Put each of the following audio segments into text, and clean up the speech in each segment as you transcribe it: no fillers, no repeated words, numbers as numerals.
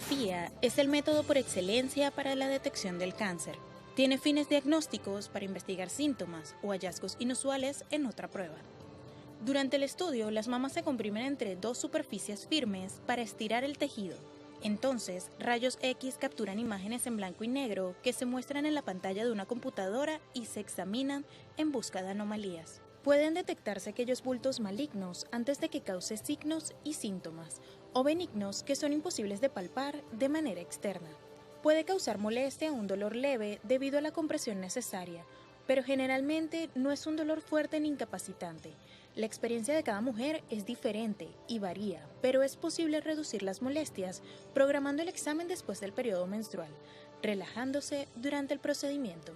mamografía es el método por excelencia para la detección del cáncer. Tiene fines diagnósticos para investigar síntomas o hallazgos inusuales en otra prueba. Durante el estudio, las mamas se comprimen entre dos superficies firmes para estirar el tejido. Entonces, rayos X capturan imágenes en blanco y negro que se muestran en la pantalla de una computadora y se examinan en busca de anomalías. Pueden detectarse aquellos bultos malignos antes de que cause signos y síntomas, o benignos que son imposibles de palpar de manera externa. Puede causar molestia o un dolor leve debido a la compresión necesaria, pero generalmente no es un dolor fuerte ni incapacitante. La experiencia de cada mujer es diferente y varía, pero es posible reducir las molestias programando el examen después del periodo menstrual, relajándose durante el procedimiento.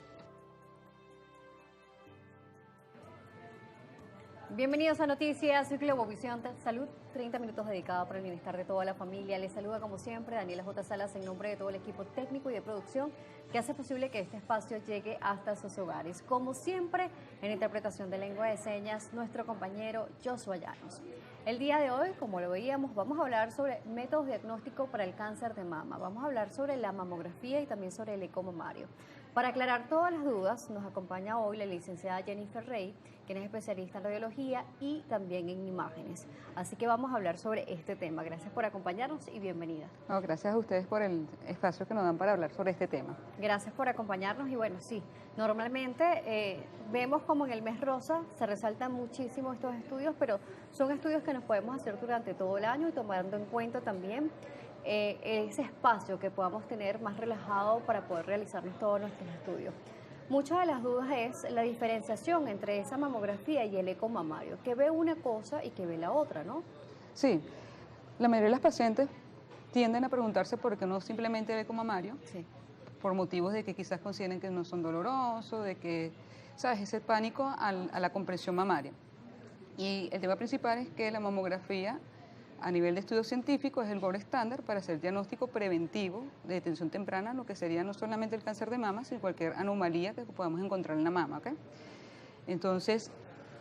Bienvenidos a Noticias Globovisión Salud, 30 minutos dedicados para el bienestar de toda la familia. Les saluda como siempre Daniela J. Salas en nombre de todo el equipo técnico y de producción que hace posible que este espacio llegue hasta sus hogares. Como siempre, en interpretación de lengua de señas, nuestro compañero Joshua Llanos. El día de hoy, como lo veíamos, vamos a hablar sobre métodos diagnósticos para el cáncer de mama. Vamos a hablar sobre la mamografía y también sobre el eco mamario. Para aclarar todas las dudas, nos acompaña hoy la licenciada Jennifer Rey, quien es especialista en radiología y también en imágenes. Así que vamos a hablar sobre este tema. Gracias por acompañarnos y bienvenida. No, gracias a ustedes por el espacio que nos dan para hablar sobre este tema. Gracias por acompañarnos y bueno, sí, normalmente vemos como en el mes rosa se resaltan muchísimo estos estudios, pero son estudios que nos podemos hacer durante todo el año y tomando en cuenta también ese espacio que podamos tener más relajado para poder realizarnos todos nuestros estudios. Muchas de las dudas es la diferenciación entre esa mamografía y el eco mamario, que ve una cosa y que ve la otra, ¿no? Sí, la mayoría de las pacientes tienden a preguntarse por qué no simplemente el eco mamario, Sí. por motivos de que quizás consideren que no son dolorosos, de que, ¿sabes? Ese pánico a la compresión mamaria. Y el tema principal es que la mamografía, a nivel de estudios científicos, es el gold estándar para hacer diagnóstico preventivo de detención temprana, lo que sería no solamente el cáncer de mama, sino cualquier anomalía que podamos encontrar en la mama, ¿ok? Entonces,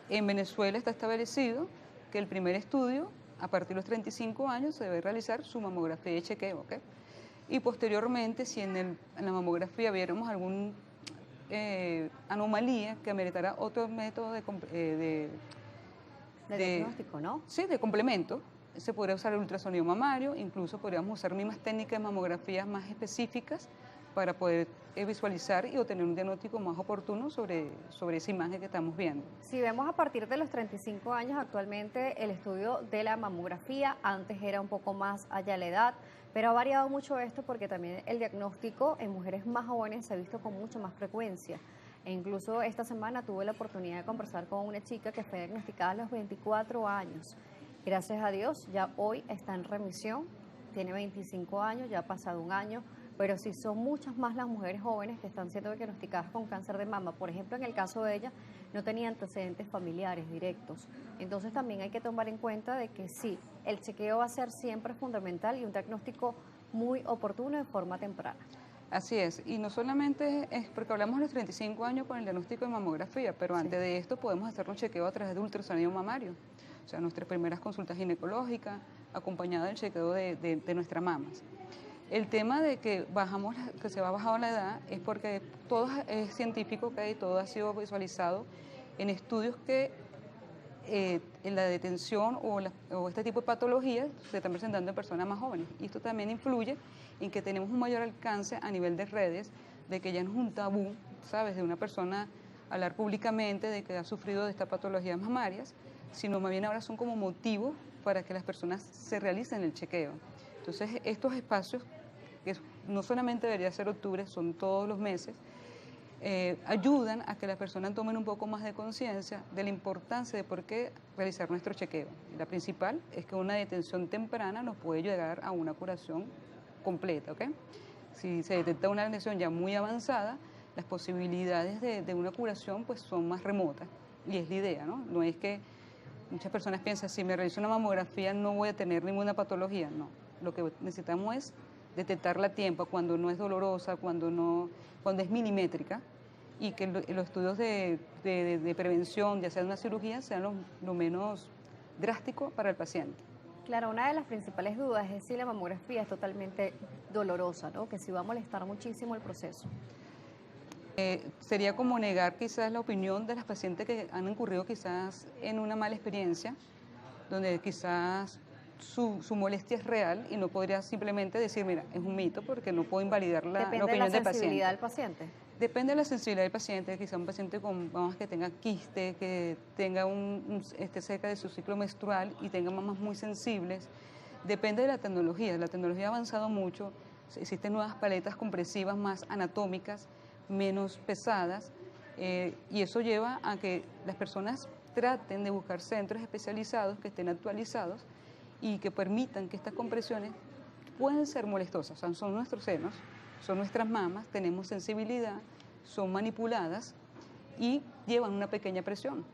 en Venezuela está establecido que el primer estudio, a partir de los 35 años, se debe realizar su mamografía de chequeo, ¿ok? Y posteriormente, si en la mamografía viéramos alguna anomalía que ameritara otro método De diagnóstico, ¿no? Sí, de complemento. Se podría usar el ultrasonido mamario, incluso podríamos usar mismas técnicas de mamografías más específicas para poder visualizar y obtener un diagnóstico más oportuno sobre esa imagen que estamos viendo. Si vemos a partir de los 35 años, actualmente el estudio de la mamografía, antes era un poco más allá la edad, pero ha variado mucho esto porque también el diagnóstico en mujeres más jóvenes se ha visto con mucho más frecuencia. E incluso esta semana tuve la oportunidad de conversar con una chica que fue diagnosticada a los 24 años. Gracias a Dios, ya hoy está en remisión, tiene 25 años, ya ha pasado un año, pero sí son muchas más las mujeres jóvenes que están siendo diagnosticadas con cáncer de mama. Por ejemplo, en el caso de ella, no tenía antecedentes familiares directos. Entonces también hay que tomar en cuenta de que sí, el chequeo va a ser siempre fundamental y un diagnóstico muy oportuno de forma temprana. Así es, y no solamente es porque hablamos de los 35 años con el diagnóstico de mamografía, pero antes de esto podemos hacer un chequeo a través de ultrasonido mamario, o sea, nuestras primeras consultas ginecológicas, acompañada del chequeo de nuestras mamas. El tema de que se va bajando la edad es porque todo es científico, ¿okay? Todo ha sido visualizado en estudios que en la detención o este tipo de patologías se están presentando en personas más jóvenes. Y esto también influye en que tenemos un mayor alcance a nivel de redes, de que ya no es un tabú, ¿sabes?, de una persona hablar públicamente de que ha sufrido de estas patologías mamarias, sino más bien ahora son como motivos para que las personas se realicen el chequeo. Entonces, estos espacios, que no solamente debería ser octubre, son todos los meses, ayudan a que las personas tomen un poco más de conciencia de la importancia de por qué realizar nuestro chequeo. La principal es que una detención temprana nos puede llegar a una curación completa, ¿ok? Si se detecta una lesión ya muy avanzada, las posibilidades de una curación pues son más remotas, y es la idea, ¿no? No es que muchas personas piensan, si me realizo una mamografía no voy a tener ninguna patología, no. Lo que necesitamos es detectarla a tiempo, cuando no es dolorosa, cuando es milimétrica, y que los estudios de prevención, ya sea de una cirugía, sean lo menos drásticos para el paciente. Claro, una de las principales dudas es si la mamografía es totalmente dolorosa, ¿no? Que si va a molestar muchísimo el proceso. Sería como negar quizás la opinión de las pacientes que han incurrido quizás en una mala experiencia, donde quizás su molestia es real y no podría simplemente decir, mira, es un mito porque no puedo invalidar la Depende de la opinión del sensibilidad paciente. del paciente. Depende de la sensibilidad del paciente, quizá un paciente con mamas que tenga quiste, que tenga esté cerca de su ciclo menstrual y tenga mamas muy sensibles. Depende de la tecnología ha avanzado mucho, existen nuevas paletas compresivas más anatómicas, menos pesadas, y eso lleva a que las personas traten de buscar centros especializados que estén actualizados y que permitan que estas compresiones pueden ser molestosas, o sea, son nuestros senos, son nuestras mamas, tenemos sensibilidad, son manipuladas y llevan una pequeña presión.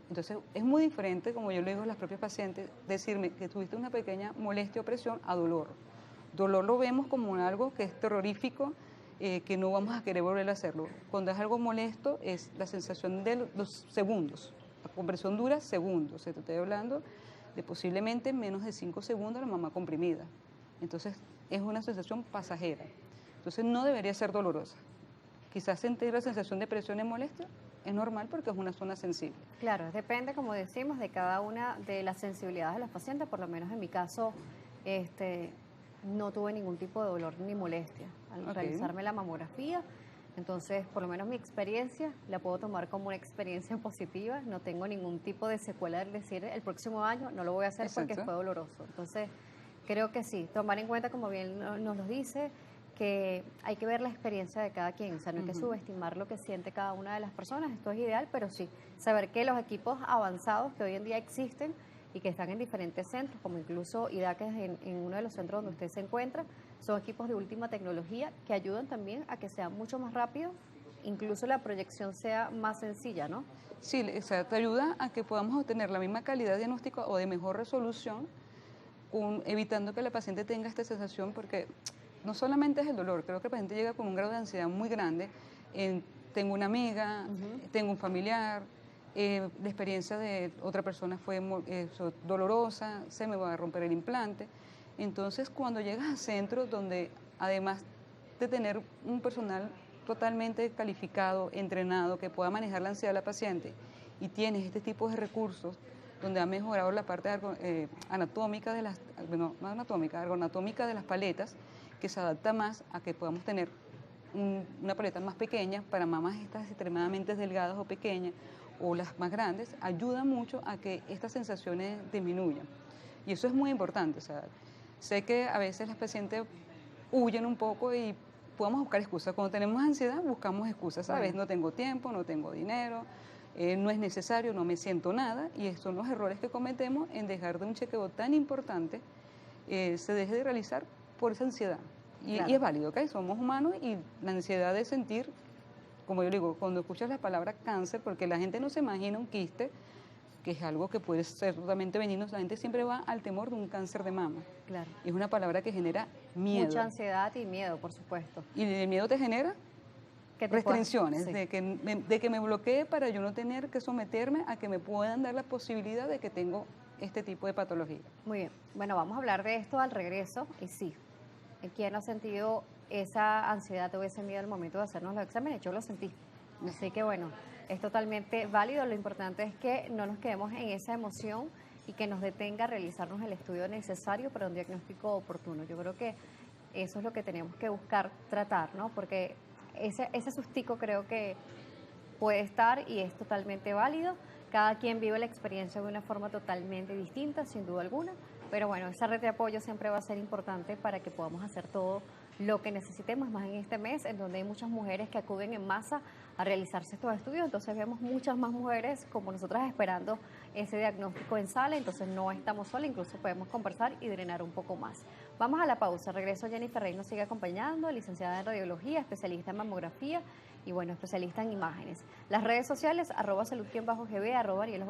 Entonces, es muy diferente, como yo le digo a las propias pacientes, decirme que tuviste una pequeña molestia o presión a dolor. Dolor lo vemos como algo que es terrorífico, que no vamos a querer volver a hacerlo. Cuando es algo molesto, es la sensación de los segundos. La compresión dura segundos. Te estoy hablando de posiblemente menos de 5 segundos la mama comprimida. Entonces, es una sensación pasajera. Entonces, no debería ser dolorosa. Quizás sentir la sensación de presión y molestia es normal porque es una zona sensible. Claro, depende, como decimos, de cada una de las sensibilidades de los pacientes. Por lo menos en mi caso, no tuve ningún tipo de dolor ni molestia al realizarme la mamografía. Entonces, por lo menos mi experiencia la puedo tomar como una experiencia positiva. No tengo ningún tipo de secuela de decir el próximo año no lo voy a hacer porque fue doloroso. Entonces, creo que sí, tomar en cuenta, como bien nos lo dice, que hay que ver la experiencia de cada quien, o sea, no hay que subestimar lo que siente cada una de las personas, esto es ideal, pero sí, saber que los equipos avanzados que hoy en día existen y que están en diferentes centros, como incluso IDAC en uno de los centros donde usted se encuentra, son equipos de última tecnología que ayudan también a que sea mucho más rápido, incluso la proyección sea más sencilla, ¿no? Sí, o sea, te ayuda a que podamos obtener la misma calidad de diagnóstico o de mejor resolución, evitando que la paciente tenga esta sensación, porque no solamente es el dolor, creo que el paciente llega con un grado de ansiedad muy grande. Tengo una amiga, tengo un familiar, la experiencia de otra persona fue dolorosa, se me va a romper el implante. Entonces, cuando llegas a centros donde, además de tener un personal totalmente calificado, entrenado, que pueda manejar la ansiedad de la paciente, y tienes este tipo de recursos, donde ha mejorado la parte anatómica de las, bueno, no anatómica, ergonatómica de las paletas, que se adapta más a que podamos tener una paleta más pequeña para mamas estas extremadamente delgadas o pequeñas, o las más grandes, ayuda mucho a que estas sensaciones disminuyan. Y eso es muy importante. O sea, sé que a veces las pacientes huyen un poco y podemos buscar excusas. Cuando tenemos ansiedad, buscamos excusas, ¿sabes? No tengo tiempo, no tengo dinero, no es necesario, no me siento nada. Y estos son los errores que cometemos en dejar de un chequeo tan importante, se deje de realizar por esa ansiedad. Y es válido, ¿ok? Somos humanos y la ansiedad de sentir, como yo digo, cuando escuchas la palabra cáncer, porque la gente no se imagina un quiste, que es algo que puede ser totalmente benigno, la gente siempre va al temor de un cáncer de mama. Claro. Y es una palabra que genera miedo. Mucha ansiedad y miedo, por supuesto. Y el miedo te genera restricciones, sí, de que me bloquee para yo no tener que someterme a que me puedan dar la posibilidad de que tengo este tipo de patología. Muy bien. Bueno, vamos a hablar de esto al regreso. Y sí, ¿quién ha sentido esa ansiedad o ese miedo al momento de hacernos los exámenes? Yo lo sentí. Así que bueno, es totalmente válido. Lo importante es que no nos quedemos en esa emoción y que nos detenga a realizarnos el estudio necesario para un diagnóstico oportuno. Yo creo que eso es lo que tenemos que buscar tratar, ¿no? Porque ese sustico creo que puede estar y es totalmente válido. Cada quien vive la experiencia de una forma totalmente distinta, sin duda alguna. Pero bueno, esa red de apoyo siempre va a ser importante para que podamos hacer todo lo que necesitemos, más en este mes, en donde hay muchas mujeres que acuden en masa a realizarse estos estudios. Entonces vemos muchas más mujeres como nosotras esperando ese diagnóstico en sala, entonces no estamos solas, incluso podemos conversar y drenar un poco más. Vamos a la pausa, regreso. Jennifer Rey nos sigue acompañando, licenciada en radiología, especialista en mamografía y bueno, especialista en imágenes. Las redes sociales, @salud_gb, @ariel